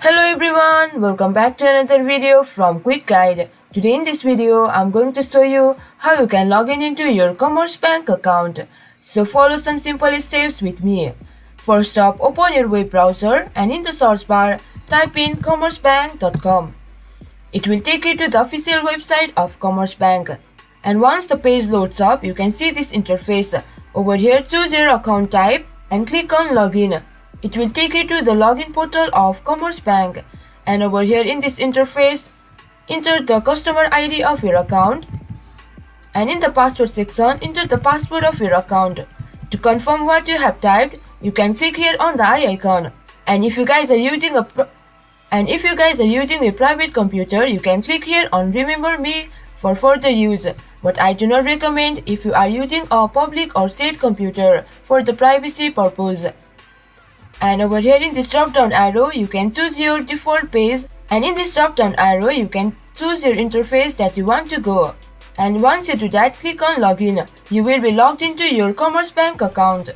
Hello everyone, welcome back to another video from Quick Guide. Today in this video, I'm going to show you how you can log in into your Commerce Bank account. So follow some simple steps with me. First up, open your web browser and in the search bar, type in commercebank.com. It will take you to the official website of Commerce Bank. And once the page loads up, you can see this interface. Over here, choose your account type and click on Login. It will take you to the login portal of Commerce Bank. And over here in this interface, enter the customer ID of your account. And in the password section, enter the password of your account. To confirm what you have typed, you can click here on the eye icon. And if you guys are using a private computer, you can click here on Remember Me for further use. But I do not recommend if you are using a public or shared computer for the privacy purpose. And over here in this drop down arrow, you can choose your default page, and in this drop down arrow, you can choose your interface that you want to go. And once you do that, click on Login. You will be logged into your Commerce Bank account.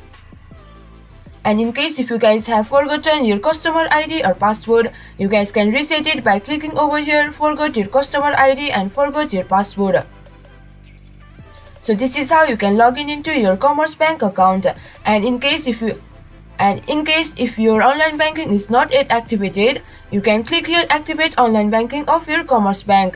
And in case if you guys have forgotten your customer ID or password, you guys can reset it by clicking over here, forgot your customer ID and forgot your password. So this is how you can log in into your Commerce Bank account. And in case if your online banking is not yet activated, you can click here Activate Online Banking of your Commerce Bank.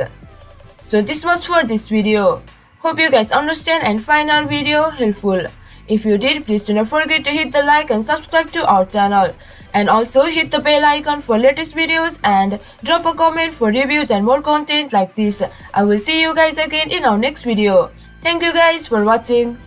So this was for this video. Hope you guys understand and find our video helpful. If you did, please do not forget to hit the like and subscribe to our channel. And also hit the bell icon for latest videos and drop a comment for reviews and more content like this. I will see you guys again in our next video. Thank you guys for watching.